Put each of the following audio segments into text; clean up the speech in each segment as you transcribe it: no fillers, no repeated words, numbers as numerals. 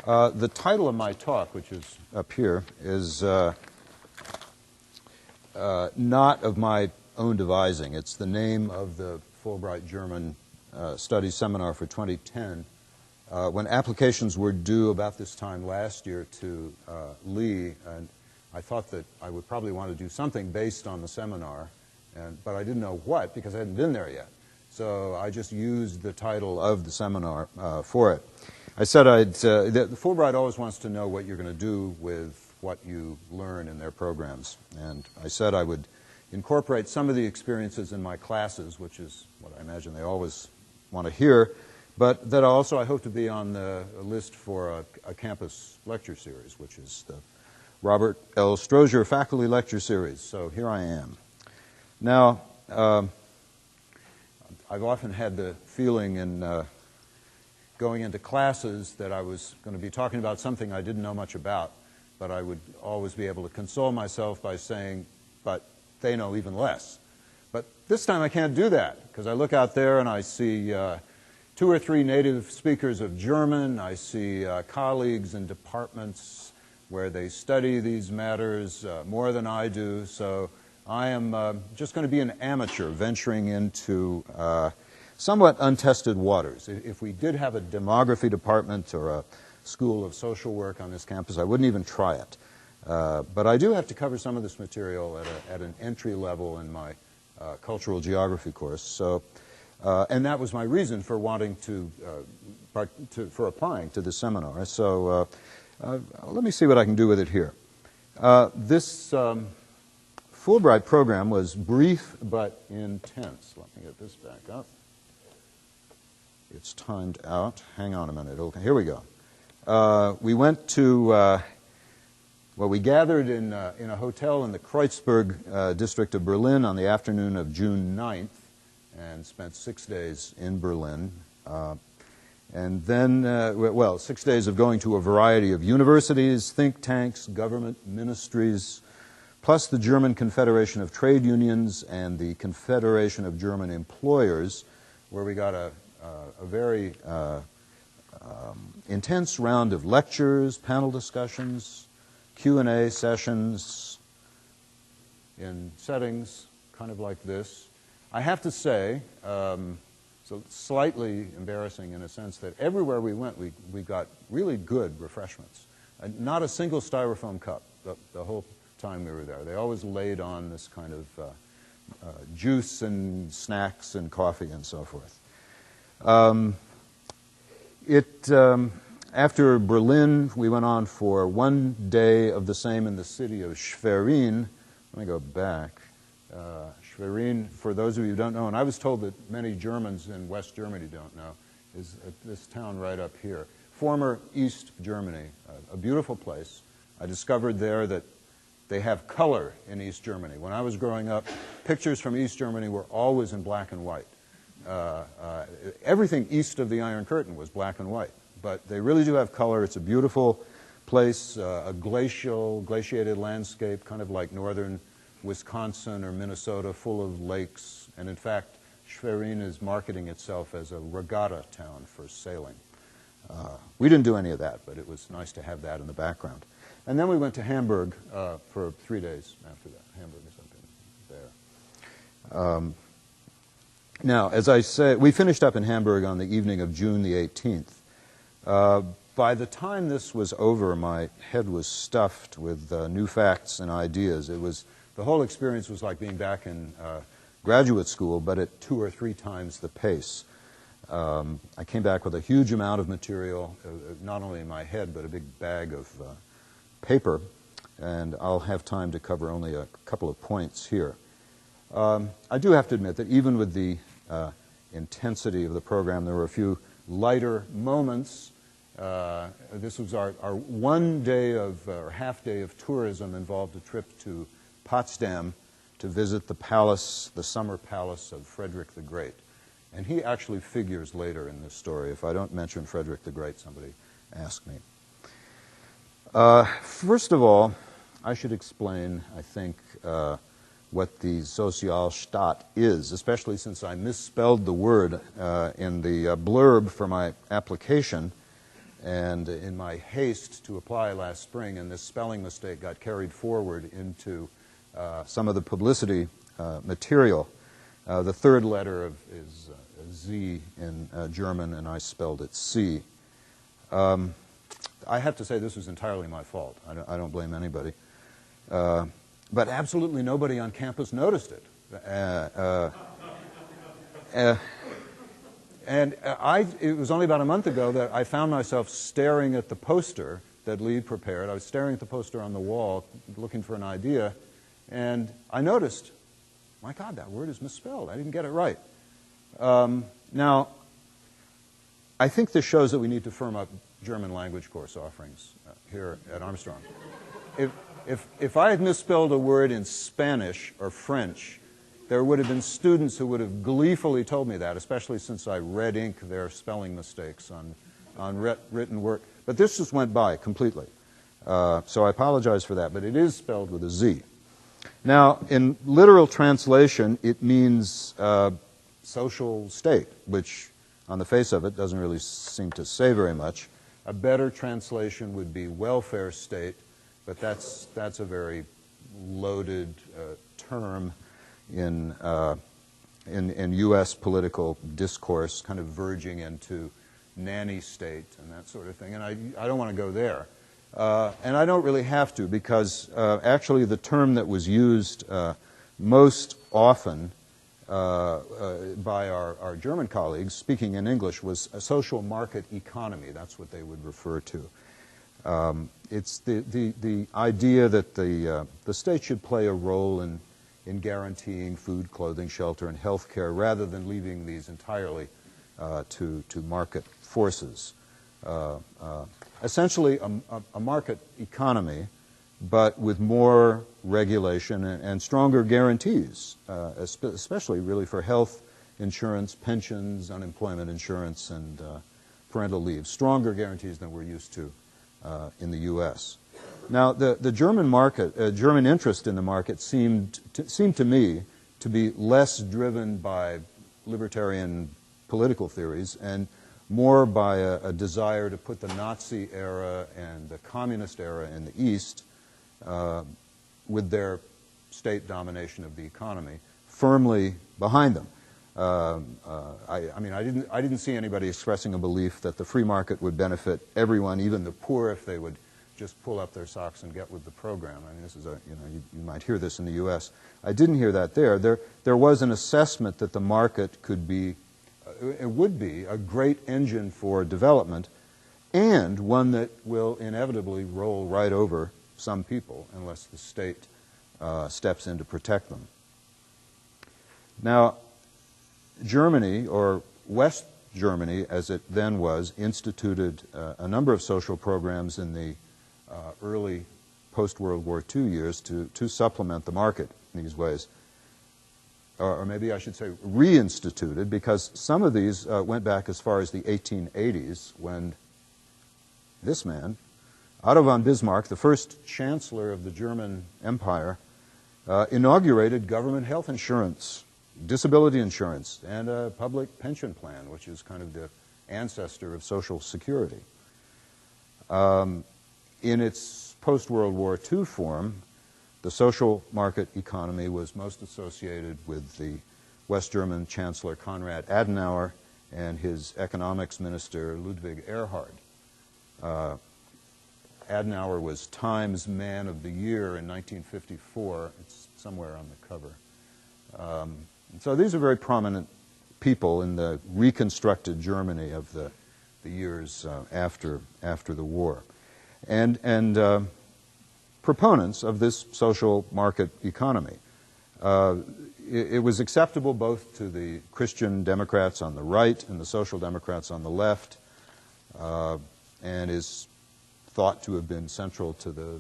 The title of my talk, which is up here, is not of my own devising. It's the name of the Fulbright German Studies Seminar for 2010. When applications were due about this time last year to Lee, and I thought that I would probably want to do something based on the seminar, but I didn't know what because I hadn't been there yet. So I just used the title of the seminar for it. I said the Fulbright always wants to know what you're going to do with what you learn in their programs. And I said I would incorporate some of the experiences in my classes, which is what I imagine they always want to hear, but that also I hope to be on the list for a campus lecture series, which is the Robert L. Strozier Faculty Lecture Series. So here I am. Now, I've often had the feeling in going into classes that I was going to be talking about something I didn't know much about, but I would always be able to console myself by saying, but they know even less. But this time I can't do that, because I look out there and I see 2 or 3 native speakers of German. I see colleagues in departments where they study these matters more than I do. So I am just going to be an amateur venturing into somewhat untested waters. If we did have a demography department or a school of social work on this campus, I wouldn't even try it. But I do have to cover some of this material at an entry level in my cultural geography course. So, and that was my reason for wanting for applying to this seminar. So let me see what I can do with it here. This Fulbright program was brief but intense. Let me get this back up. It's timed out. Hang on a minute. Okay, here we go. We went to, we gathered in a hotel in the Kreuzberg district of Berlin on the afternoon of June 9th and spent 6 days in Berlin. And then, 6 days of going to a variety of universities, think tanks, government ministries, plus the German Confederation of Trade Unions and the Confederation of German Employers, where we got a very intense round of lectures, panel discussions, Q&A sessions in settings kind of like this. I have to say, so slightly embarrassing in a sense that everywhere we went, we got really good refreshments. Not a single styrofoam cup the whole time we were there. They always laid on this kind of juice and snacks and coffee and so forth. After Berlin, we went on for 1 day of the same in the city of Schwerin. Let me go back. Schwerin, for those of you who don't know, and I was told that many Germans in West Germany don't know, is this town right up here. Former East Germany, a beautiful place. I discovered there that they have color in East Germany. When I was growing up, pictures from East Germany were always in black and white. Everything east of the Iron Curtain was black and white, but they really do have color. It's a beautiful place, a glaciated landscape, kind of like northern Wisconsin or Minnesota, full of lakes. And in fact, Schwerin is marketing itself as a regatta town for sailing. We didn't do any of that, but it was nice to have that in the background. And then we went to Hamburg for 3 days after that. Hamburg is up in there. Now, as I say, we finished up in Hamburg on the evening of June the 18th. By the time this was over, my head was stuffed with new facts and ideas. The whole experience was like being back in graduate school, but at 2 or 3 times the pace. I came back with a huge amount of material, not only in my head, but a big bag of paper, and I'll have time to cover only a couple of points here. I do have to admit that even with the intensity of the program, there were a few lighter moments. This was our 1 day or half day of tourism involved a trip to Potsdam to visit the palace, the summer palace of Frederick the Great. And he actually figures later in this story. If I don't mention Frederick the Great, somebody ask me. First of all, I should explain, I think, what the Sozialstaat is, especially since I misspelled the word in the blurb for my application. And in my haste to apply last spring, and this spelling mistake got carried forward into some of the publicity material, the third letter is Z in German, and I spelled it C. I have to say this was entirely my fault. I don't blame anybody. But absolutely nobody on campus noticed it. And it was only about a month ago that I found myself staring at the poster that Lee prepared. I was staring at the poster on the wall, looking for an idea, and I noticed, my God, that word is misspelled. I didn't get it right. Now, I think this shows that we need to firm up German language course offerings here at Armstrong. If I had misspelled a word in Spanish or French, there would have been students who would have gleefully told me that, especially since I red ink their spelling mistakes on written work. But this just went by completely. So I apologize for that, but it is spelled with a Z. Now, in literal translation, it means social state, which on the face of it doesn't really seem to say very much. A better translation would be welfare state, but that's a very loaded term in U.S. political discourse, kind of verging into nanny state and that sort of thing. And I don't want to go there. And I don't really have to, because actually the term that was used most often by our German colleagues, speaking in English, was a social market economy. That's what they would refer to. It's the idea that the state should play a role in guaranteeing food, clothing, shelter, and health care, rather than leaving these entirely to market forces. Essentially a market economy, but with more regulation and stronger guarantees, especially really for health insurance, pensions, unemployment insurance, and parental leave. Stronger guarantees than we're used to in the U.S. Now, the German market, German interest in the market seemed to me to be less driven by libertarian political theories and more by a desire to put the Nazi era and the communist era in the East, with their state domination of the economy, firmly behind them. I mean, I didn't see anybody expressing a belief that the free market would benefit everyone, even the poor, if they would just pull up their socks and get with the program. I mean, this is you might hear this in the U.S. I didn't hear that there. There was an assessment that the market could be, it would be a great engine for development, and one that will inevitably roll right over some people unless the state steps in to protect them. Now, Germany, or West Germany as it then was, instituted a number of social programs in the early post-World War II years to supplement the market in these ways. Or maybe I should say reinstituted, because some of these went back as far as the 1880s, when this man, Otto von Bismarck, the first chancellor of the German Empire, inaugurated government health insurance, disability insurance, and a public pension plan, which is kind of the ancestor of Social Security. In its post-World War II form, the social market economy was most associated with the West German Chancellor Konrad Adenauer and his economics minister Ludwig Erhard. Adenauer was Time's Man of the Year in 1954. It's somewhere on the cover. So these are very prominent people in the reconstructed Germany of the years after the war. And proponents of this social market economy. It was acceptable both to the Christian Democrats on the right and the Social Democrats on the left, and is thought to have been central to the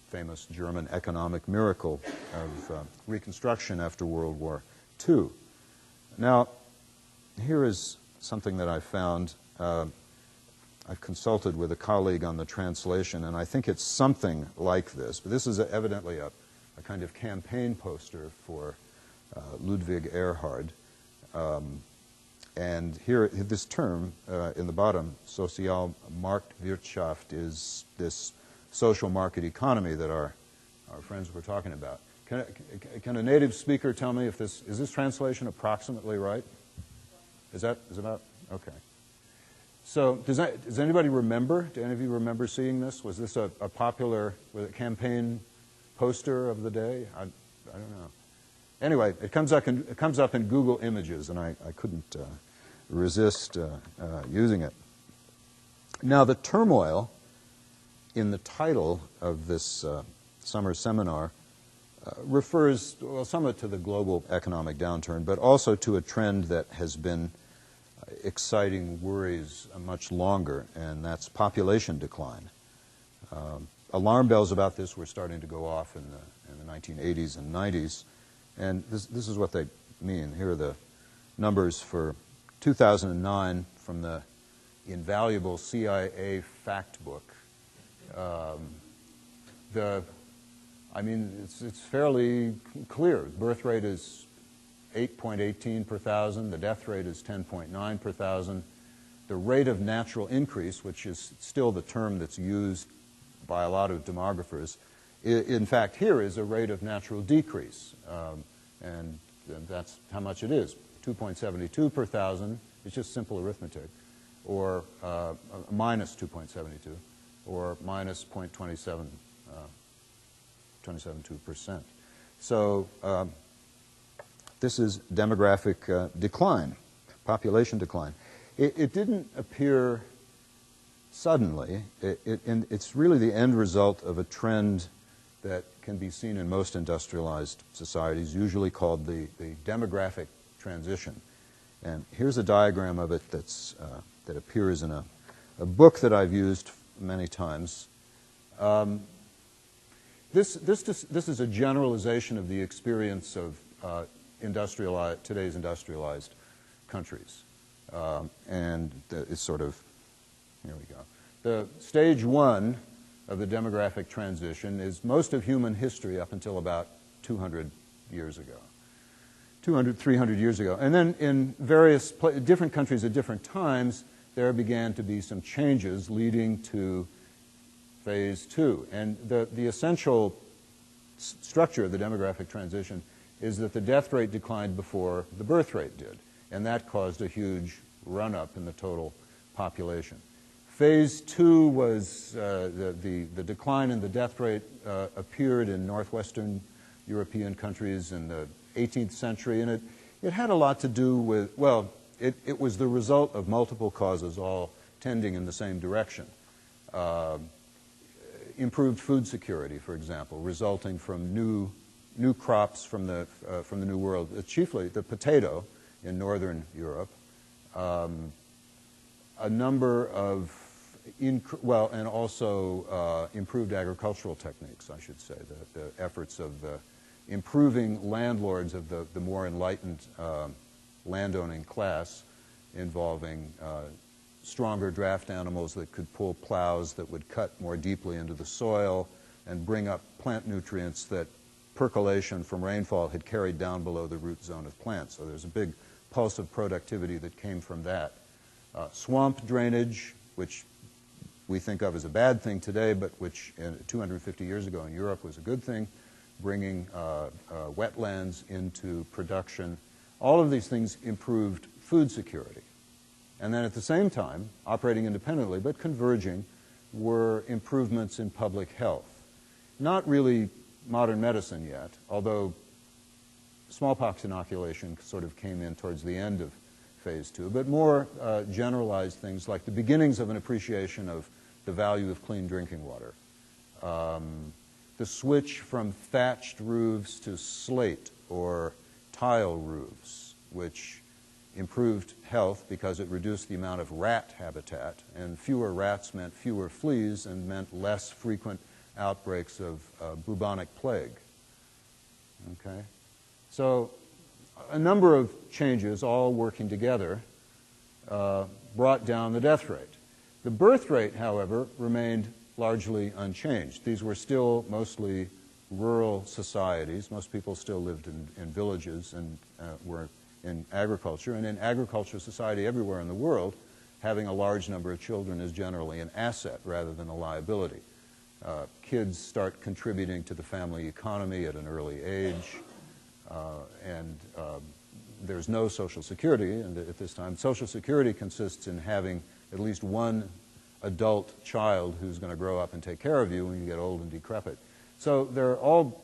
famous German economic miracle of Reconstruction after World War II. Now, here is something that I found. I've consulted with a colleague on the translation, and I think it's something like this. But this is evidently a kind of campaign poster for Ludwig Erhard. And here, this term in the bottom, Sozialmarktwirtschaft, is this social market economy that our friends were talking about. Can a native speaker tell me if is this translation approximately right? Is about? Okay. So does anybody remember? Do any of you remember seeing this? Was this a popular campaign poster of the day? I don't know. Anyway, it comes up in Google Images, and I couldn't resist using it. Now, the turmoil in the title of this summer seminar refers, well, somewhat to the global economic downturn, but also to a trend that has been exciting worries much longer, and that's population decline. Alarm bells about this were starting to go off in the 1980s and 90s, and this is what they mean. Here are the numbers for 2009 from the invaluable CIA fact book. It's fairly clear. Birth rate is 8.18 per thousand. The death rate is 10.9 per thousand. The rate of natural increase, which is still the term that's used by a lot of demographers, in fact, here is a rate of natural decrease. And that's how much it is. 2.72 per thousand. It's just simple arithmetic. Or minus 2.72. Or minus 0.27%. So this is demographic decline, population decline. It didn't appear suddenly. It's really the end result of a trend that can be seen in most industrialized societies, usually called the demographic transition. And here's a diagram of it that appears in a book that I've used many times. This is a generalization of the experience of today's industrialized countries. And it's sort of, here we go. The stage one of the demographic transition is most of human history up until about 200 years ago. 200, 300 years ago. And then in various different countries at different times, there began to be some changes leading to phase two. And the essential structure of the demographic transition is that the death rate declined before the birth rate did. And that caused a huge run-up in the total population. Phase two was the decline in the death rate appeared in northwestern European countries in the 18th century, and it had a lot to do with, well, it was the result of multiple causes all tending in the same direction. Improved food security, for example, resulting from new crops from the New World, chiefly the potato in northern Europe, a number of and also improved agricultural techniques, I should say, the efforts of improving landlords of the more enlightened landowning class, involving stronger draft animals that could pull plows that would cut more deeply into the soil and bring up plant nutrients that percolation from rainfall had carried down below the root zone of plants. So there's a big pulse of productivity that came from that. Swamp drainage, which we think of as a bad thing today, but which 250 years ago in Europe was a good thing, bringing wetlands into production. All of these things improved food security. And then at the same time, operating independently but converging, were improvements in public health. Not really modern medicine yet, although smallpox inoculation sort of came in towards the end of phase two, but more generalized things like the beginnings of an appreciation of the value of clean drinking water. The switch from thatched roofs to slate or tile roofs, which improved health because it reduced the amount of rat habitat, and fewer rats meant fewer fleas and meant less frequent outbreaks of bubonic plague. Okay? So a number of changes, all working together, brought down the death rate. The birth rate, however, remained largely unchanged. These were still mostly rural societies. Most people still lived in villages and were in agriculture. And in agriculture society everywhere in the world, having a large number of children is generally an asset rather than a liability. Kids start contributing to the family economy at an early age, and there's no Social Security at this time. Social Security consists in having at least one adult child who's going to grow up and take care of you when you get old and decrepit. So there are all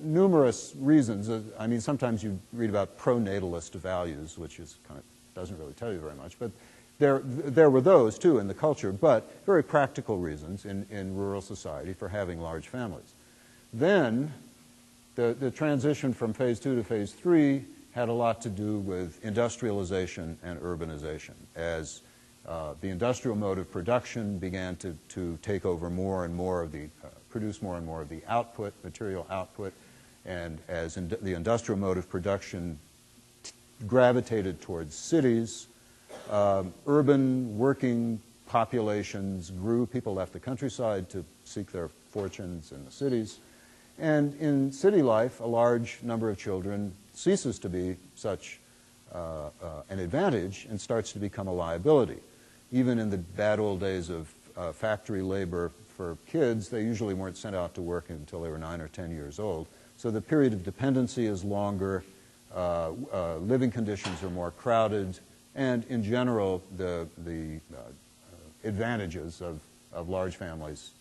numerous reasons. I mean, sometimes you read about pronatalist values, which is kind of doesn't really tell you very much, but there were those too in the culture, but very practical reasons in rural society for having large families. Then the transition from phase 2 to phase 3 had a lot to do with industrialization and urbanization. As the industrial mode of production began to take over more and more of the, produce more and more of the output, material output, and as the industrial mode of production gravitated towards cities, urban working populations grew. People left the countryside to seek their fortunes in the cities. And in city life, a large number of children ceases to be such an advantage and starts to become a liability. Even in the bad old days of factory labor for kids, they usually weren't sent out to work until they were 9 or 10 years old. So the period of dependency is longer, living conditions are more crowded, and in general, the advantages of large families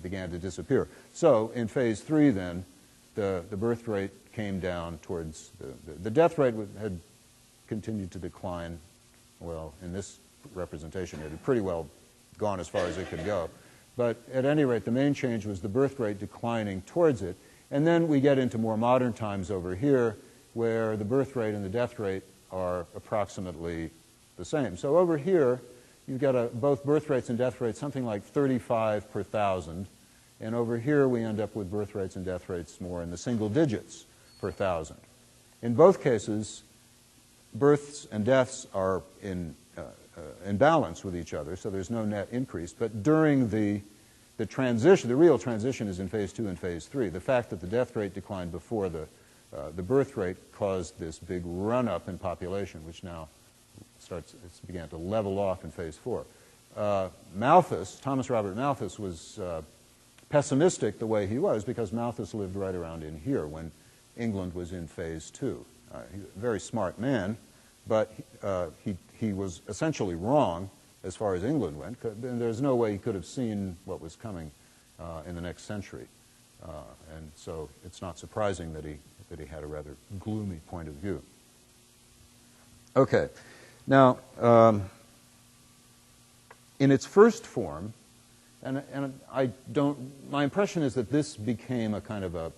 began to disappear. So in phase 3 then, the birth rate came down towards, the death rate had continued to decline. Well, in this representation, it had pretty well gone as far as it could go. But at any rate, the main change was the birth rate declining towards it. And then we get into more modern times over here, where the birth rate and the death rate are approximately the same. So over here, you've got both birth rates and death rates, something like 35 per thousand. And over here, we end up with birth rates and death rates more in the single digits per thousand. In both cases, births and deaths are in balance with each other, so there's no net increase. But during the transition, the real transition is in phase 2 and phase 3. The fact that the death rate declined before the birth rate caused this big run-up in population, which now began to level off in phase 4. Malthus, Thomas Robert Malthus, was pessimistic the way he was because Malthus lived right around in here when England was in phase 2. He's a very smart man, but he was essentially wrong as far as England went. And there's no way he could have seen what was coming in the next century. And so it's not surprising that he had a rather gloomy point of view. Okay. Now, in its first form, and my impression is that this became a kind of a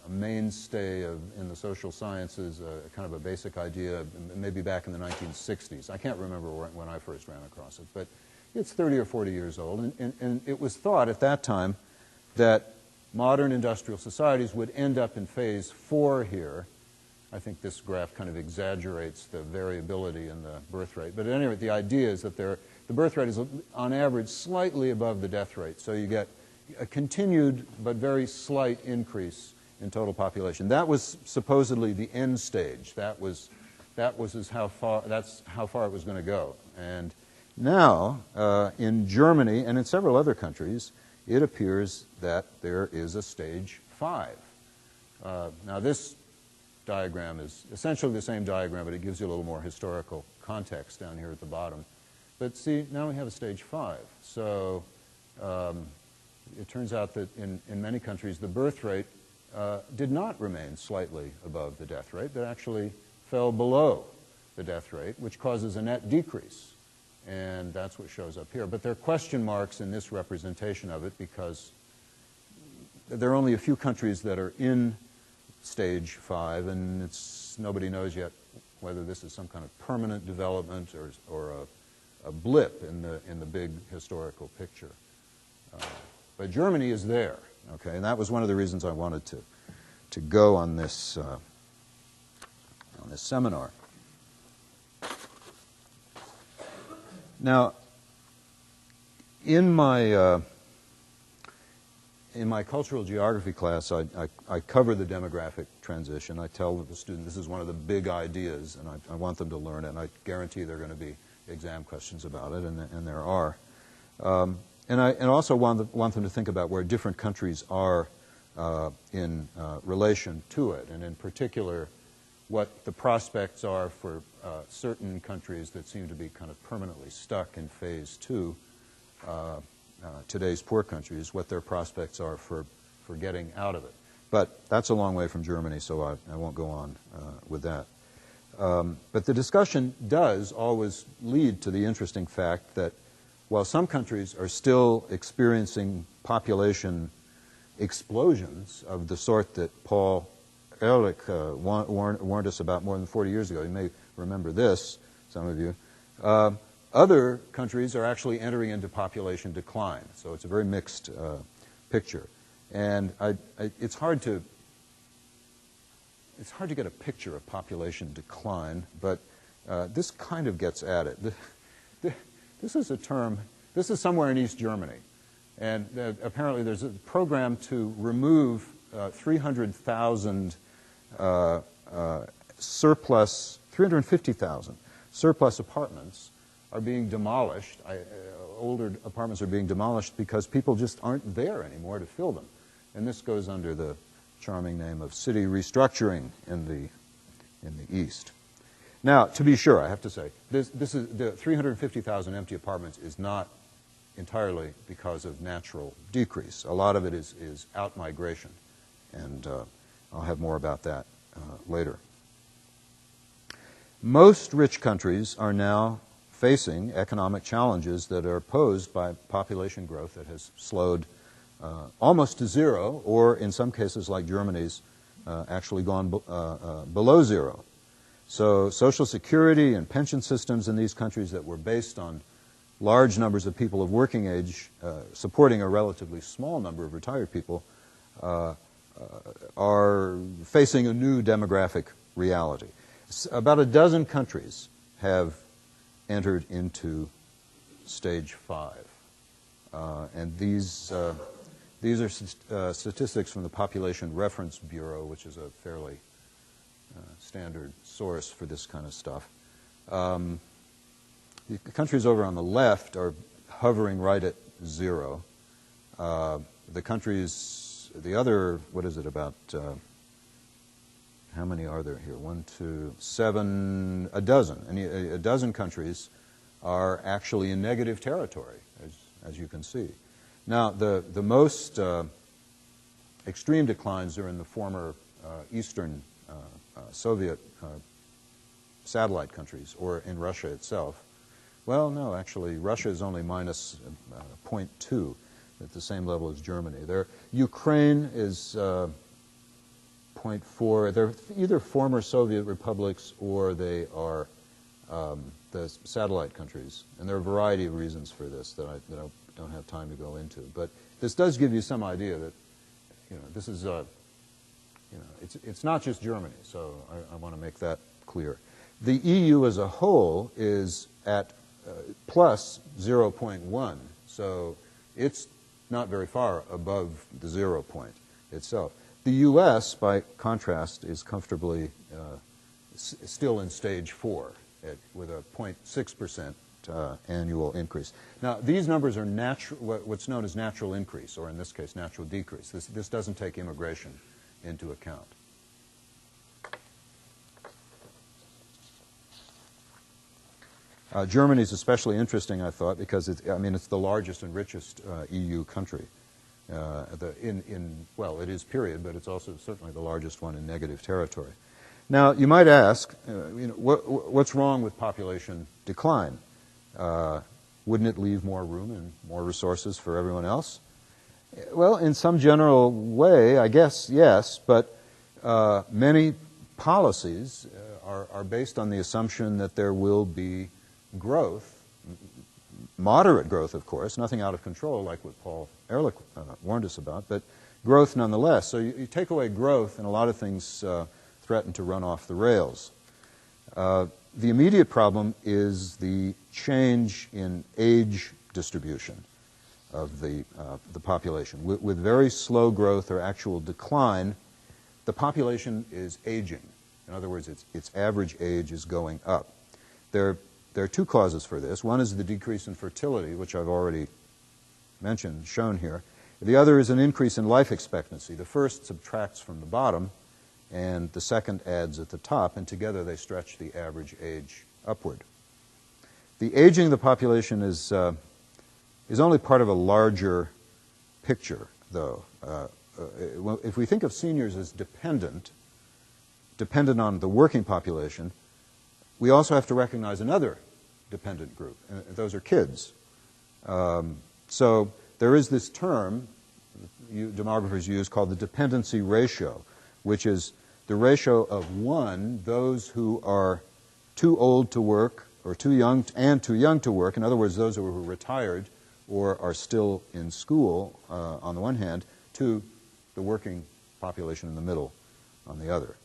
mainstay in the social sciences, kind of a basic idea, maybe back in the 1960s. I can't remember when I first ran across it, but it's 30 or 40 years old, and it was thought at that time that modern industrial societies would end up in phase 4 here. I think this graph kind of exaggerates the variability in the birth rate, but at any rate, the idea is that the birth rate is, on average, slightly above the death rate, so you get a continued but very slight increase in total population. That was supposedly the end stage. That's how far it was going to go. And now, in Germany and in several other countries, it appears that there is a stage 5. Now, this diagram is essentially the same diagram, but it gives you a little more historical context down here at the bottom. But see, now we have a stage 5. So it turns out that in many countries, the birth rate did not remain slightly above the death rate, but actually fell below the death rate, which causes a net decrease. And that's what shows up here. But there are question marks in this representation of it because there are only a few countries that are in stage 5, and nobody knows yet whether this is some kind of permanent development or a blip in the big historical picture. But Germany is there. Okay, and that was one of the reasons I wanted to go on this seminar. Now, in my in my cultural geography class, I cover the demographic transition. I tell the student this is one of the big ideas, and I want them to learn it, and I guarantee there are going to be exam questions about it, and there are. And I also want them to think about where different countries are in relation to it, and in particular, what the prospects are for certain countries that seem to be kind of permanently stuck in phase 2, today's poor countries, what their prospects are for getting out of it. But that's a long way from Germany, so I won't go on with that. But the discussion does always lead to the interesting fact that while some countries are still experiencing population explosions of the sort that Paul Ehrlich warned us about more than 40 years ago, you may remember this, some of you, other countries are actually entering into population decline. So it's a very mixed picture. And it's hard to get a picture of population decline, but this kind of gets at it. This is a term, this is somewhere in East Germany. And apparently there's a program to remove 350,000 surplus apartments are being demolished. Older apartments are being demolished because people just aren't there anymore to fill them. And this goes under the charming name of city restructuring in the East. Now, to be sure, I have to say, this is the 350,000 empty apartments is not entirely because of natural decrease. A lot of it is out-migration, and I'll have more about that later. Most rich countries are now facing economic challenges that are posed by population growth that has slowed almost to zero, or in some cases like Germany's, actually gone below zero. So Social Security and pension systems in these countries that were based on large numbers of people of working age supporting a relatively small number of retired people are facing a new demographic reality. About a dozen countries have entered into stage 5. And these are statistics from the Population Reference Bureau, which is a fairly standard source for this kind of stuff. The countries over on the left are hovering right at zero. The countries, the other, what is it, about, how many are there here? 1, 2, 7, a dozen. And a dozen countries are actually in negative territory, as you can see. Now, the most extreme declines are in the former Eastern Soviet satellite countries, or in Russia itself. Well, no, actually, Russia is only minus 0.2 at the same level as Germany. Ukraine is 0.4. They're either former Soviet republics or they are the satellite countries. And there are a variety of reasons for this that I don't have time to go into. But this does give you some idea that, this is, it's not just Germany. So I want to make that clear. The EU as a whole is at plus 0.1. So it's not very far above the 0 point itself. The U.S., by contrast, is comfortably still in stage 4 with a 0.6% annual increase. Now, these numbers are what's known as natural increase, or in this case, natural decrease. This doesn't take immigration into account. Germany is especially interesting, I thought, because it's the largest and richest EU country. Well, it is period, but it's also certainly the largest one in negative territory. Now, you might ask, what's wrong with population decline? Wouldn't it leave more room and more resources for everyone else? Well, in some general way, I guess, yes, but many policies are based on the assumption that there will be growth, moderate growth, of course, nothing out of control like what Paul Ehrlich warned us about, but growth nonetheless. So you take away growth and a lot of things threaten to run off the rails. The immediate problem is the change in age distribution. of the population. With very slow growth or actual decline, the population is aging. In other words, its average age is going up. There are two causes for this. One is the decrease in fertility, which I've already mentioned, shown here. The other is an increase in life expectancy. The first subtracts from the bottom, and the second adds at the top, and together they stretch the average age upward. The aging of the population is only part of a larger picture, though. If we think of seniors as dependent on the working population, we also have to recognize another dependent group, and those are kids. So there is this term demographers use called the dependency ratio, which is the ratio of one, those who are too old to work or too young to work, in other words, those who are retired or are still in school on the one hand, to the working population in the middle on the other.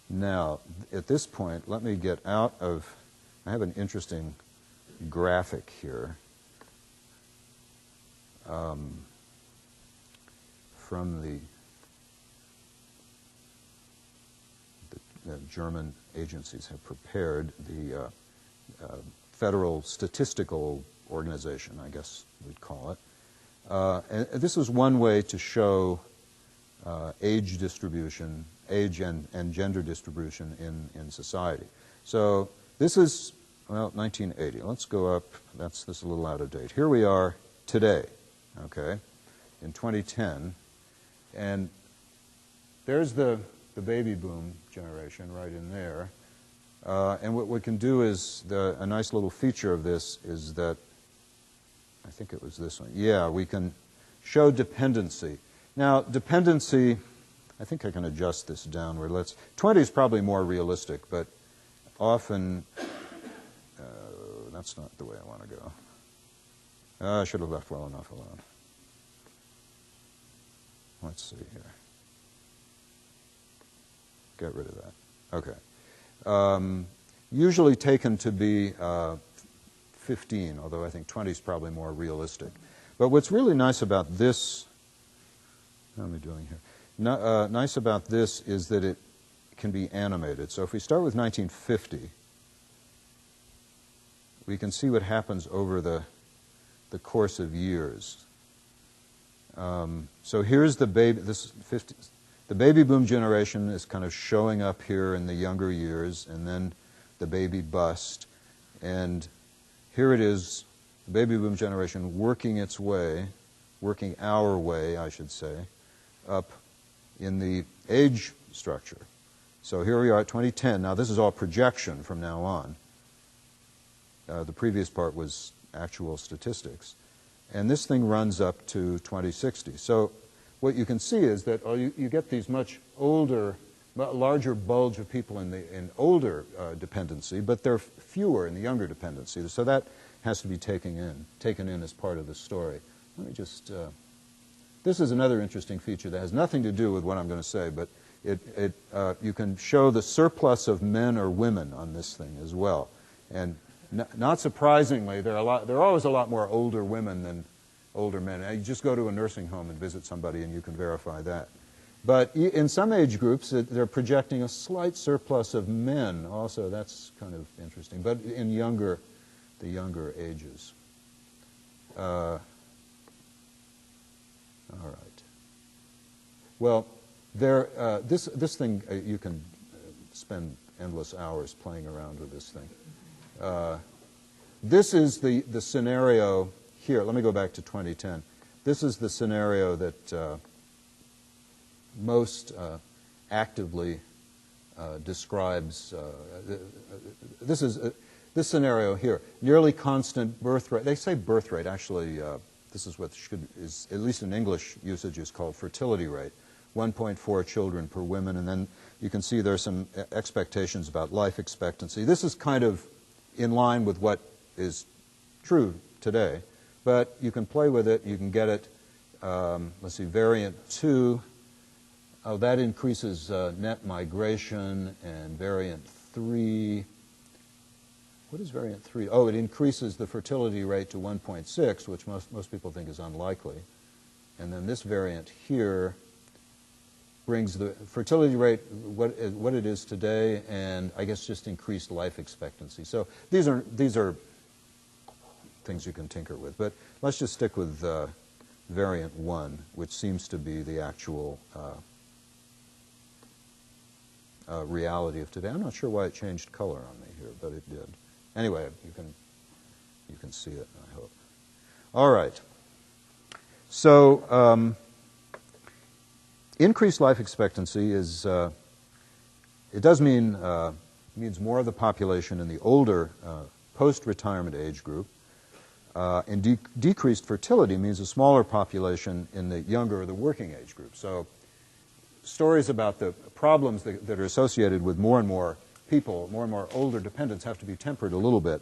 Now, at this point, let me get out of, I have an interesting graphic here from the German agencies have prepared, the Federal Statistical Organization, I guess we'd call it. And this is one way to show age distribution, age and gender distribution in society. So this is, well, 1980. Let's go up. This is a little out of date. Here we are today, okay, in 2010. And there's the baby boom generation right in there. And what we can do is, a nice little feature of this is that, I think it was this one. Yeah, we can show dependency. Now, dependency, I think I can adjust this downward. 20 is probably more realistic, but often, that's not the way I want to go. I should have left well enough alone. Let's see here. Get rid of that. Okay. Usually taken to be 15, although I think 20 is probably more realistic. But what's really nice about this, what am I doing here? Nice about this is that it can be animated. So if we start with 1950, we can see what happens over the course of years. So here's the baby. The baby boom generation is kind of showing up here in the younger years, and then the baby bust. And here it is, the baby boom generation working its way, working our way, I should say, up in the age structure. So here we are at 2010. Now this is all projection from now on. The previous part was actual statistics. And this thing runs up to 2060. So what you can see is that you get these much older, larger bulge of people in older dependency, but they're fewer in the younger dependency. So that has to be taken in as part of the story. Let me just, this is another interesting feature that has nothing to do with what I'm going to say, but you can show the surplus of men or women on this thing as well. And not surprisingly, there are always a lot more older women than older men. You just go to a nursing home and visit somebody and you can verify that. But in some age groups, they're projecting a slight surplus of men also. That's kind of interesting. But in the younger ages. All right. Well, this thing, you can spend endless hours playing around with this thing. This is the scenario here. Let me go back to 2010. This is the scenario that most actively describes. This scenario here, nearly constant birth rate. They say birth rate. Actually, this is what is, at least in English usage, is called fertility rate. 1.4 children per woman, and then you can see there's some expectations about life expectancy. This is kind of in line with what is true today, but you can play with it. You can get it. Let's see, variant 2. Oh, that increases net migration, and variant 3. what is variant 3? Oh, it increases the fertility rate to 1.6, which most people think is unlikely. And then this variant here brings the fertility rate what it is today, and I guess just increased life expectancy. So these are things you can tinker with. But let's just stick with variant 1, which seems to be the actual reality of today. I'm not sure why it changed color on me here, but it did. Anyway, you can see it, I hope. All right. So increased life expectancy is it does means more of the population in the older post-retirement age group, and decreased fertility means a smaller population in the younger or the working age group. So stories about the problems that are associated with more and more people, more and more older dependents, have to be tempered a little bit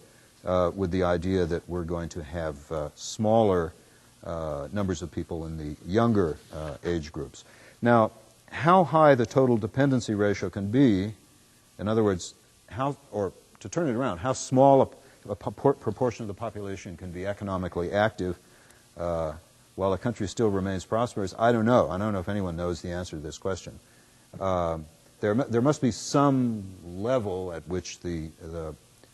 with the idea that we're going to have smaller numbers of people in the younger age groups. Now, how high the total dependency ratio can be, in other words, or to turn it around, how small a proportion of the population can be economically active while the country still remains prosperous, I don't know. I don't know if anyone knows the answer to this question. There must be some level at which the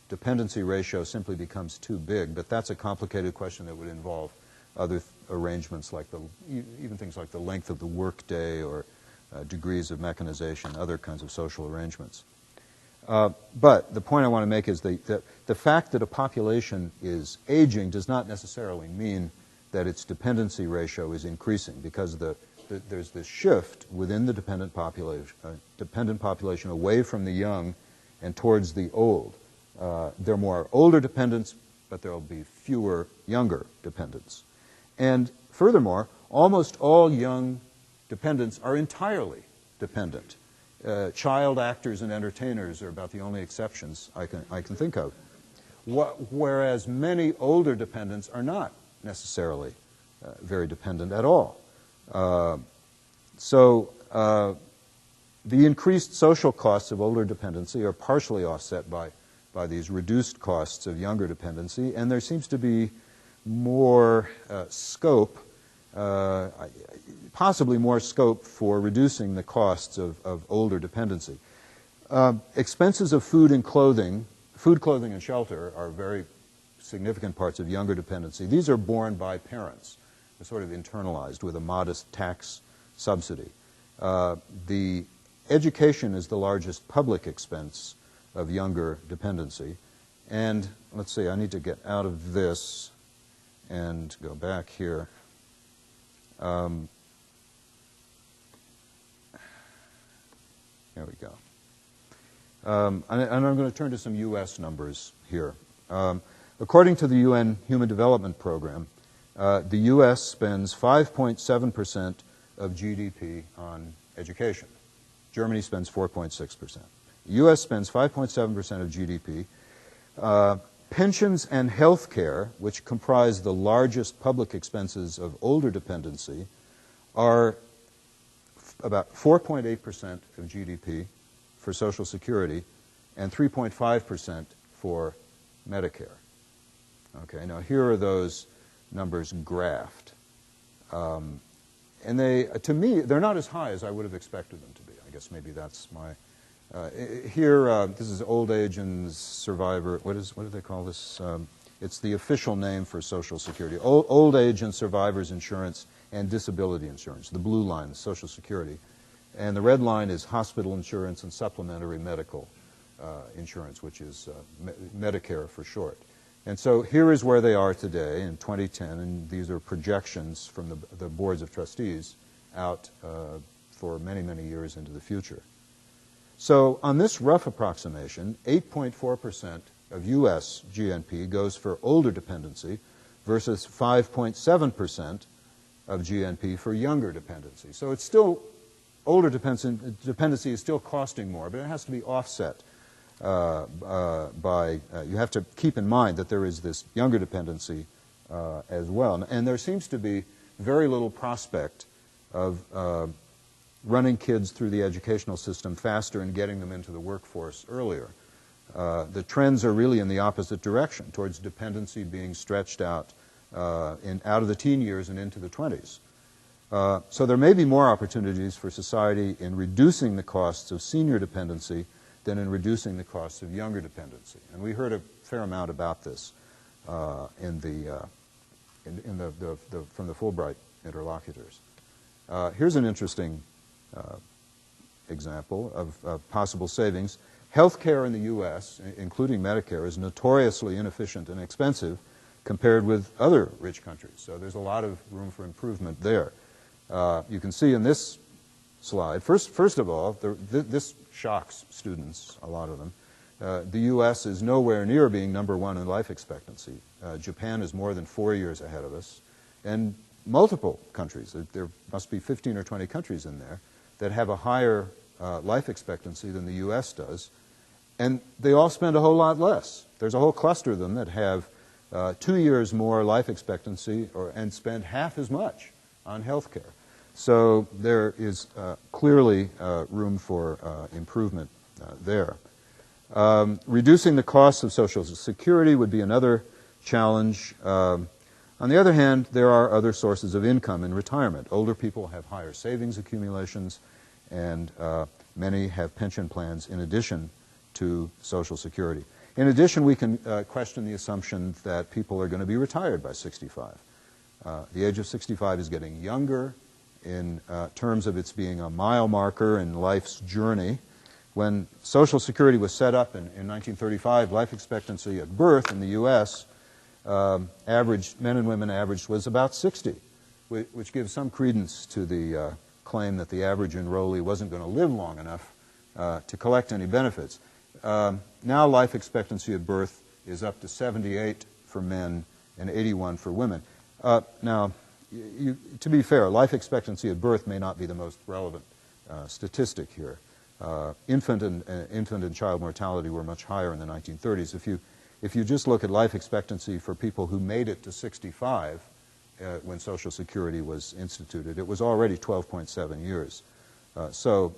dependency ratio simply becomes too big, but that's a complicated question that would involve other arrangements like even things like the length of the workday or degrees of mechanization, other kinds of social arrangements. But the point I want to make is the fact that a population is aging does not necessarily mean that its dependency ratio is increasing, because there's this shift within the dependent population away from the young and towards the old. There are more older dependents, but there will be fewer younger dependents. And furthermore, almost all young dependents are entirely dependent. Child actors and entertainers are about the only exceptions I can think of. Whereas many older dependents are not necessarily very dependent at all. So the increased social costs of older dependency are partially offset by these reduced costs of younger dependency, and there seems to be more scope, possibly more scope for reducing the costs of older dependency. Expenses of food, clothing, and shelter are very significant parts of younger dependency. These are borne by parents. They're sort of internalized with a modest tax subsidy. The education is the largest public expense of younger dependency. And let's see, I need to get out of this and go back here. There we go. And I'm going to turn to some U.S. numbers here. According to the UN Human Development Program, the U.S. spends 5.7% of GDP on education. Germany spends 4.6%. The U.S. spends 5.7% of GDP. Pensions and health care, which comprise the largest public expenses of older dependency, are about 4.8% of GDP for Social Security and 3.5% for Medicare. Okay, now here are those numbers graphed. And to me, they're not as high as I would have expected them to be. I guess maybe that's my... Here, this is old age and survivor. What do they call this? It's the official name for Social Security. Old age and survivors insurance and disability insurance. The blue line is Social Security. And the red line is hospital insurance and supplementary medical insurance, which is Medicare for short. And so here is where they are today in 2010, and these are projections from the boards of trustees out for many, many years into the future. So on this rough approximation, 8.4% of U.S. GNP goes for older dependency versus 5.7% of GNP for younger dependency. So it's still, older dependency is still costing more, but it has to be offset you have to keep in mind that there is this younger dependency as well. And there seems to be very little prospect of running kids through the educational system faster and getting them into the workforce earlier. The trends are really in the opposite direction, towards dependency being stretched out out of the teen years and into the 20s. So there may be more opportunities for society in reducing the costs of senior dependency than in reducing the costs of younger dependency. And we heard a fair amount about this from the Fulbright interlocutors. Here's an interesting example of possible savings. Healthcare in the U.S., including Medicare, is notoriously inefficient and expensive compared with other rich countries. So there's a lot of room for improvement there. You can see in this slide, first of all, this shocks students, a lot of them. The U.S. is nowhere near being number one in life expectancy. Japan is more than 4 years ahead of us. And multiple countries, there must be 15 or 20 countries in there, that have a higher life expectancy than the U.S. does. And they all spend a whole lot less. There's a whole cluster of them that have 2 years more life expectancy and spend half as much on health care. So there is clearly room for improvement there. Reducing the costs of Social Security would be another challenge. On the other hand, there are other sources of income in retirement. Older people have higher savings accumulations, and many have pension plans in addition to Social Security. In addition, we can question the assumption that people are going to be retired by 65. The age of 65 is getting younger in terms of its being a mile marker in life's journey. When Social Security was set up in 1935, life expectancy at birth in the U.S., average, men and women averaged, was about 60, which gives some credence to the claim that the average enrollee wasn't going to live long enough to collect any benefits. Now life expectancy at birth is up to 78 for men and 81 for women. Now, to be fair, life expectancy at birth may not be the most relevant statistic here. Infant and child mortality were much higher in the 1930s. If you just look at life expectancy for people who made it to 65 when Social Security was instituted, it was already 12.7 years. So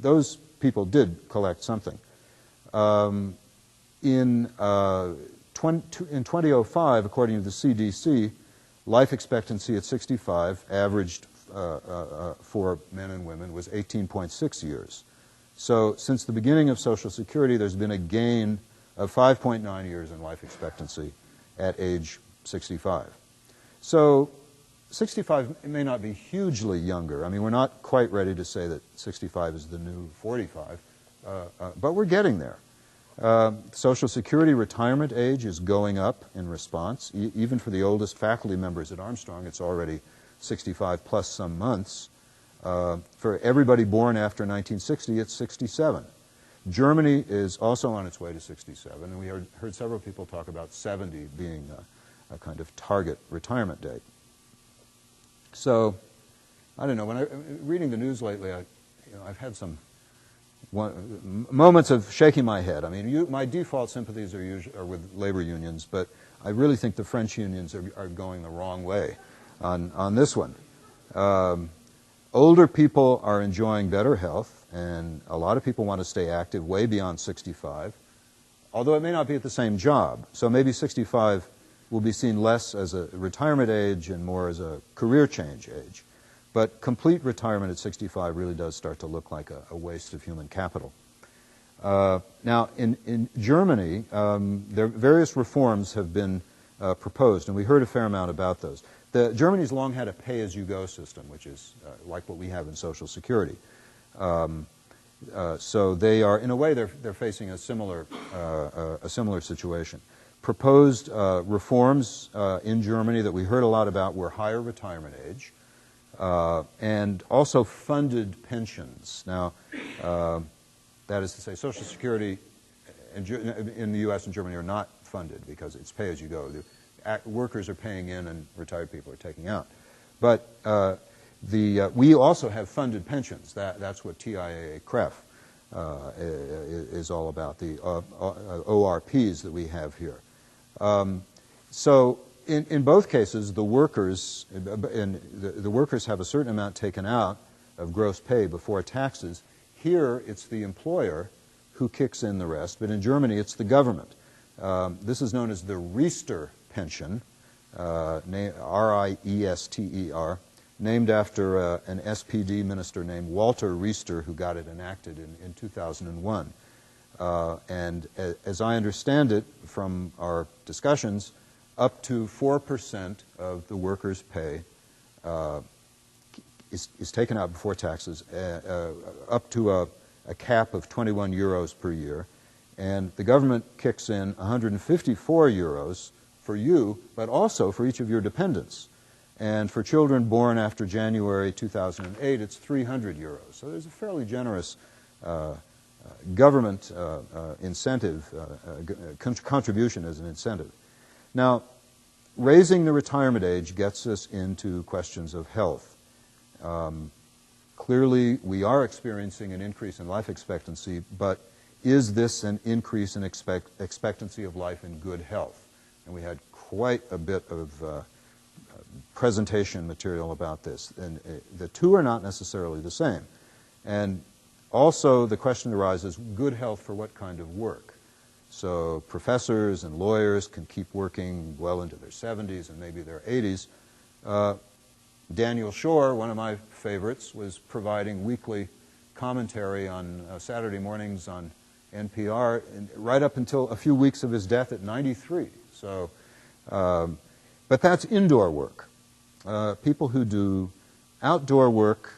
those people did collect something. In 2005, according to the CDC, life expectancy at 65 averaged for men and women was 18.6 years. So since the beginning of Social Security, there's been a gain of 5.9 years in life expectancy at age 65. So 65 may not be hugely younger. I mean, we're not quite ready to say that 65 is the new 45, but we're getting there. Social Security retirement age is going up in response. Even for the oldest faculty members at Armstrong, it's already 65 plus some months. For everybody born after 1960, it's 67. Germany is also on its way to 67, and we heard several people talk about 70 being a kind of target retirement date. So, I don't know, when reading the news lately, I've had some moments of shaking my head. I mean, my default sympathies are with labor unions, but I really think the French unions are going the wrong way on this one. Older people are enjoying better health, and a lot of people want to stay active way beyond 65, although it may not be at the same job. So maybe 65 will be seen less as a retirement age and more as a career change age. But complete retirement at 65 really does start to look like a waste of human capital. Now, in Germany, various reforms have been proposed, and we heard a fair amount about those. Germany's long had a pay-as-you-go system, which is like what we have in Social Security. So they are, in a way, they're facing a similar situation. Proposed reforms in Germany that we heard a lot about were higher retirement age, and also funded pensions. Now, that is to say, Social Security in the U.S. and Germany are not funded because it's pay-as-you-go. Workers are paying in and retired people are taking out. But we also have funded pensions. That's what TIAA-CREF is all about, the ORPs that we have here. So in both cases, the workers have a certain amount taken out of gross pay before taxes. Here, it's the employer who kicks in the rest, but in Germany it's the government. This is known as the Riester pension, R-I-E-S-T-E-R, named after an SPD minister named Walter Riester, who got it enacted in 2001. And as I understand it from our discussions, up to 4% of the worker's pay is taken out before taxes, up to a cap of 21 euros per year. And the government kicks in 154 euros for you, but also for each of your dependents. And for children born after January 2008, it's 300 euros. So there's a fairly generous government incentive, contribution as an incentive. Now, raising the retirement age gets us into questions of health. Clearly, we are experiencing an increase in life expectancy, but is this an increase in expectancy of life in good health? And we had quite a bit of presentation material about this. And the two are not necessarily the same. And also the question arises, good health for what kind of work? So professors and lawyers can keep working well into their 70s and maybe their 80s. Daniel Shore, one of my favorites, was providing weekly commentary on Saturday mornings on NPR right up until a few weeks of his death at 93. So, but that's indoor work. People who do outdoor work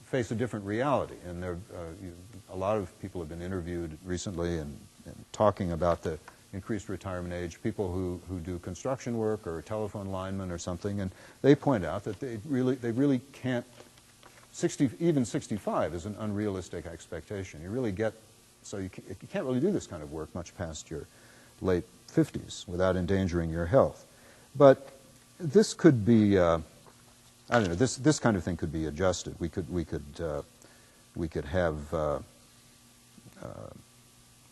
face a different reality, and a lot of people have been interviewed recently and talking about the increased retirement age, people who do construction work or telephone linemen or something, and they point out that they really can't, even 65 is an unrealistic expectation. You really get, so you can't really do this kind of work much past your late 50s without endangering your health. But this could be, I don't know, this kind of thing could be adjusted. We could have a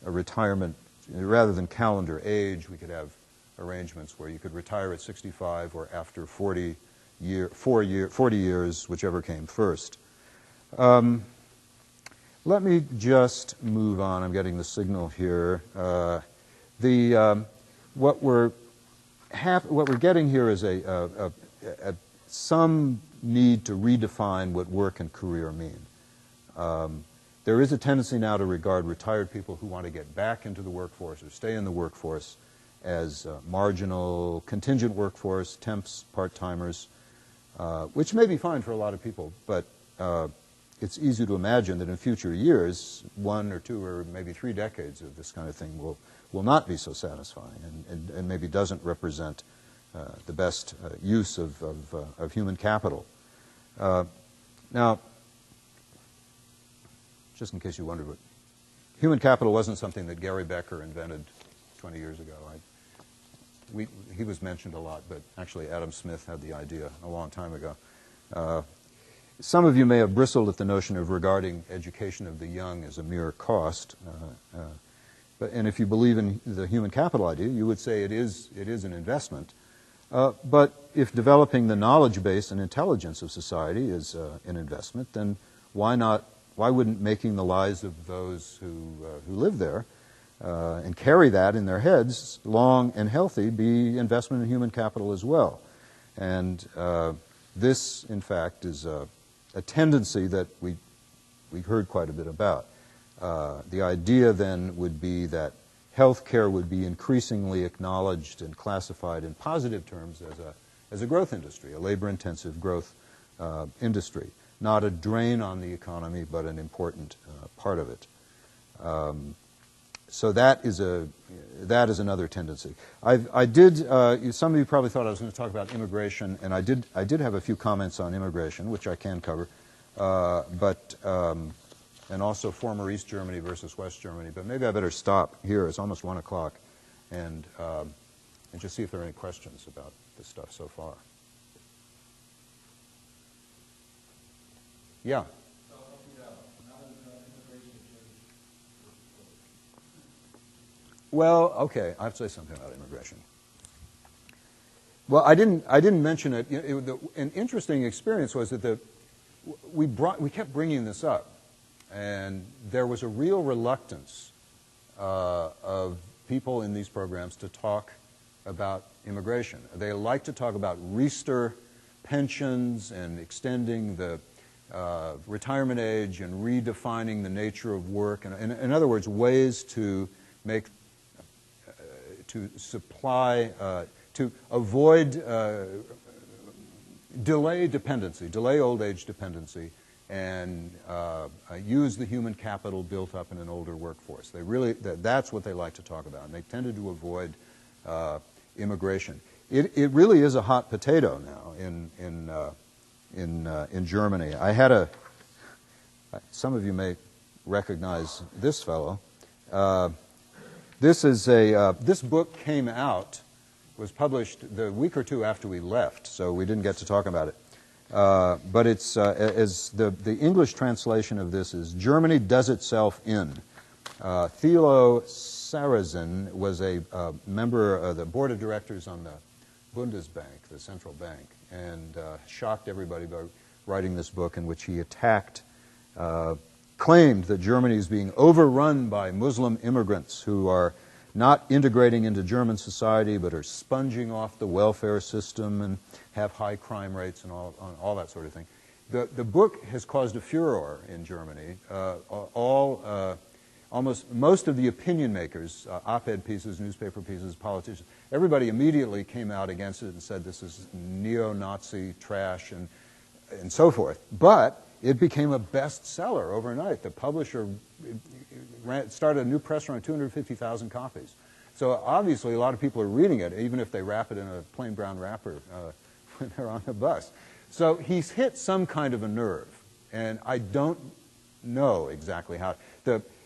retirement, rather than calendar age, we could have arrangements where you could retire at 65 or after 40 years, whichever came first. Let me just move on. I'm getting the signal here. What we're getting here is some need to redefine what work and career mean. There is a tendency now to regard retired people who want to get back into the workforce or stay in the workforce as marginal, contingent workforce, temps, part-timers, which may be fine for a lot of people, but it's easy to imagine that in future years, 1 or 2 or maybe 3 decades of this kind of thing will not be so satisfying and maybe doesn't represent the best use of human capital. Now, just in case you wondered, human capital wasn't something that Gary Becker invented 20 years ago. He was mentioned a lot, but actually Adam Smith had the idea a long time ago. Some of you may have bristled at the notion of regarding education of the young as a mere cost. And if you believe in the human capital idea, you would say it is an investment. But if developing the knowledge base and intelligence of society is an investment, then why wouldn't making the lives of those who live there and carry that in their heads, long and healthy, be investment in human capital as well? And this, in fact, is a tendency that we heard quite a bit about. The idea then would be that healthcare would be increasingly acknowledged and classified in positive terms as a growth industry, a labor-intensive growth industry, not a drain on the economy, but an important part of it. So that is another tendency. Some of you probably thought I was going to talk about immigration, and I did have a few comments on immigration, which I can cover, and also former East Germany versus West Germany. But maybe I better stop here. It's almost 1 o'clock, and just see if there are any questions about this stuff so far. Yeah. Well, okay, I have to say something about immigration. Well, I didn't mention it. An interesting experience was that we kept bringing this up, And there was a real reluctance of people in these programs to talk about immigration. They like to talk about Riester pensions and extending the retirement age and redefining the nature of work. And in other words, ways to make, to supply, to avoid, delay dependency, delay old age dependency, and use the human capital built up in an older workforce. They really, that's what they like to talk about, and they tended to avoid immigration. It really is a hot potato now in Germany. I had some of you may recognize this fellow. This book came out, was published the week or two after we left, so we didn't get to talk about it. But it's, as the English translation of this is Germany Does Itself In. Thilo Sarrazin was a member of the board of directors on the Bundesbank, the central bank, and shocked everybody by writing this book in which he attacked, claimed that Germany is being overrun by Muslim immigrants who are not integrating into German society but are sponging off the welfare system and have high crime rates and all that sort of thing. The book has caused a furor in Germany. Almost most of the opinion makers, op-ed pieces, newspaper pieces, politicians, everybody immediately came out against it and said this is neo-Nazi trash and so forth. But it became a bestseller overnight. The publisher started a new press run, 250,000 copies. So obviously a lot of people are reading it, even if they wrap it in a plain brown wrapper when they're on the bus. So he's hit some kind of a nerve, and I don't know exactly how.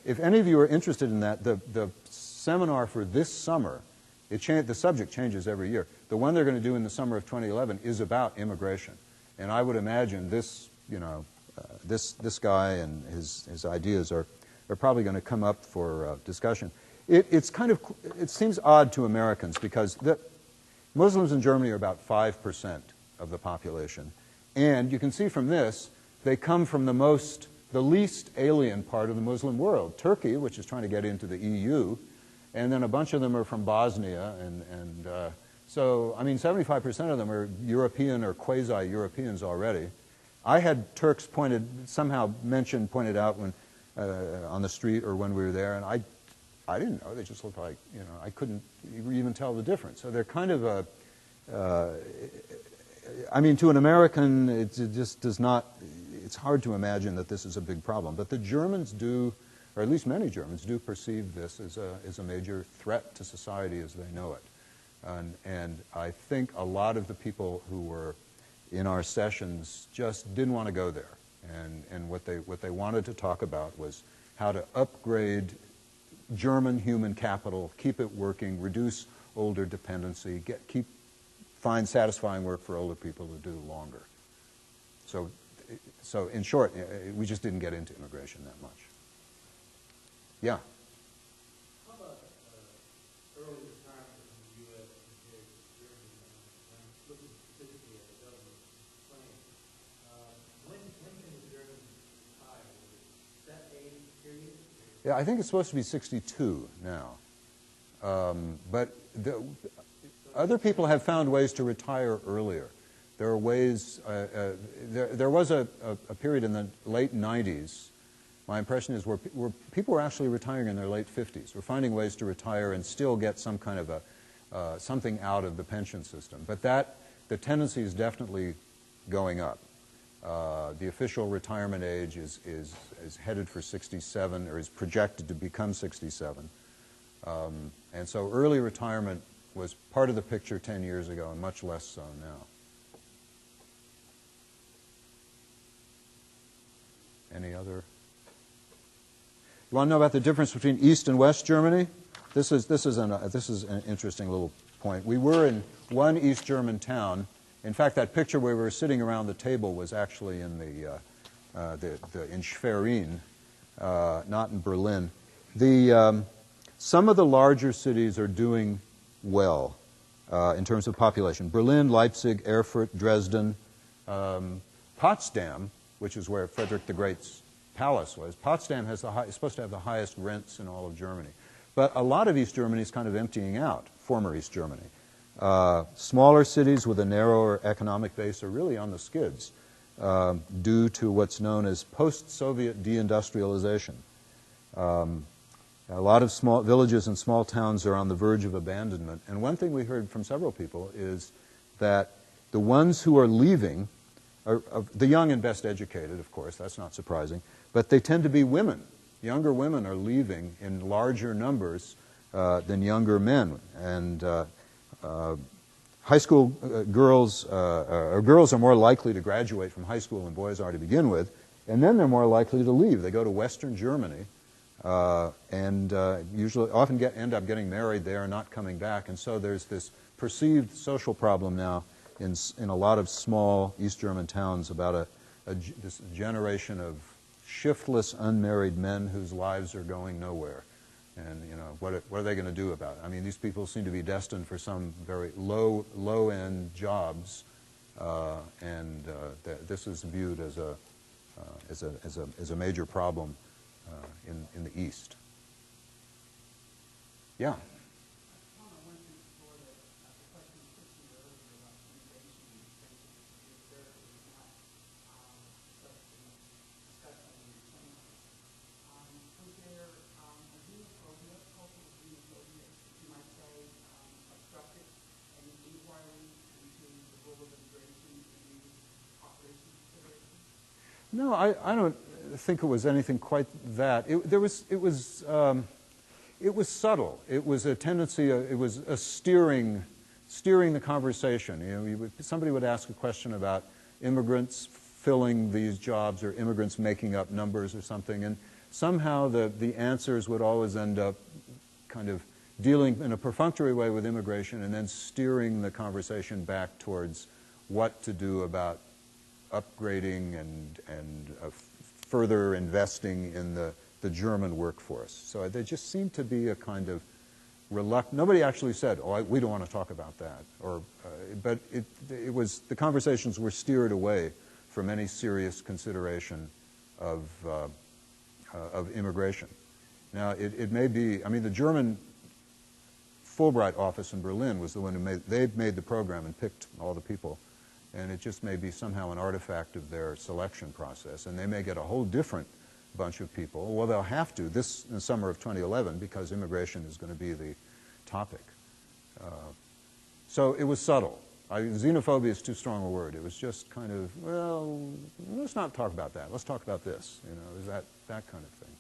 If any of you are interested in that, the seminar for this summer, the subject changes every year. The one they're going to do in the summer of 2011 is about immigration. And I would imagine this, this guy and his ideas are probably going to come up for discussion. It seems odd to Americans because Muslims in Germany are about 5% of the population. And you can see from this, they come from the least alien part of the Muslim world, Turkey, which is trying to get into the EU, and then a bunch of them are from Bosnia, and so, I mean, 75% of them are European or quasi-Europeans already. I had Turks pointed out when on the street or when we were there, and I didn't know. They just looked like, I couldn't even tell the difference. So they're kind of I mean, to an American, it just does not, it's hard to imagine that this is a big problem. But the Germans do, or at least many Germans do perceive this as a major threat to society as they know it. And I think a lot of the people who were in our sessions just didn't want to go there. And what they wanted to talk about was how to upgrade German human capital, keep it working, reduce older dependency, find satisfying work for older people to do longer. So in short, we just didn't get into immigration that much. Yeah? How about early retirement in the U.S. compared to Germany? I'm looking specifically at the government plan. When can the Germans retire? Is that age period? Yeah, I think it's supposed to be 62 now. But other people have found ways to retire earlier. There are ways, there was a period in the late 90s, my impression is, where people were actually retiring in their late 50s. We're finding ways to retire and still get some kind of something out of the pension system. But the tendency is definitely going up. The official retirement age is headed for 67, or is projected to become 67. And so early retirement was part of the picture 10 years ago, and much less so now. Any other? You want to know about the difference between East and West Germany? This is an interesting little point. We were in one East German town. In fact, that picture where we were sitting around the table was actually in in Schwerin, not in Berlin. Some of the larger cities are doing well in terms of population. Berlin, Leipzig, Erfurt, Dresden, Potsdam, which is where Frederick the Great's palace was. Potsdam is supposed to have the highest rents in all of Germany. But a lot of East Germany is kind of emptying out, former East Germany. Smaller cities with a narrower economic base are really on the skids due to what's known as post-Soviet deindustrialization. A lot of small villages and small towns are on the verge of abandonment. And one thing we heard from several people is that the ones who are leaving are the young and best educated, of course, that's not surprising, but they tend to be women. Younger women are leaving in larger numbers than younger men. And high school girls are more likely to graduate from high school than boys are to begin with, and then they're more likely to leave. They go to Western Germany and usually often end up getting married there and not coming back. And so there's this perceived social problem now in a lot of small East German towns about this generation of shiftless, unmarried men whose lives are going nowhere. And, you know, what are they going to do about it? I mean, these people seem to be destined for some very low-end jobs, and this is viewed as a major problem in the East. Yeah. No, I don't think it was anything quite that. It was subtle. It was a tendency. It was a steering the conversation. You know, somebody would ask a question about immigrants filling these jobs or immigrants making up numbers or something, and somehow the answers would always end up kind of dealing in a perfunctory way with immigration and then steering the conversation back towards what to do about upgrading and further investing in the German workforce. So there just seemed to be a kind of reluctance. Nobody actually said, "Oh, we don't want to talk about that," but it was the conversations were steered away from any serious consideration of immigration. Now, it may be. I mean, the German Fulbright office in Berlin was the one who they made the program and picked all the people. And it just may be somehow an artifact of their selection process. And they may get a whole different bunch of people. Well, they'll have to this in the summer of 2011 because immigration is going to be the topic. So it was subtle. Xenophobia is too strong a word. It was just kind of, well, let's not talk about that. Let's talk about this. You know, is that kind of thing.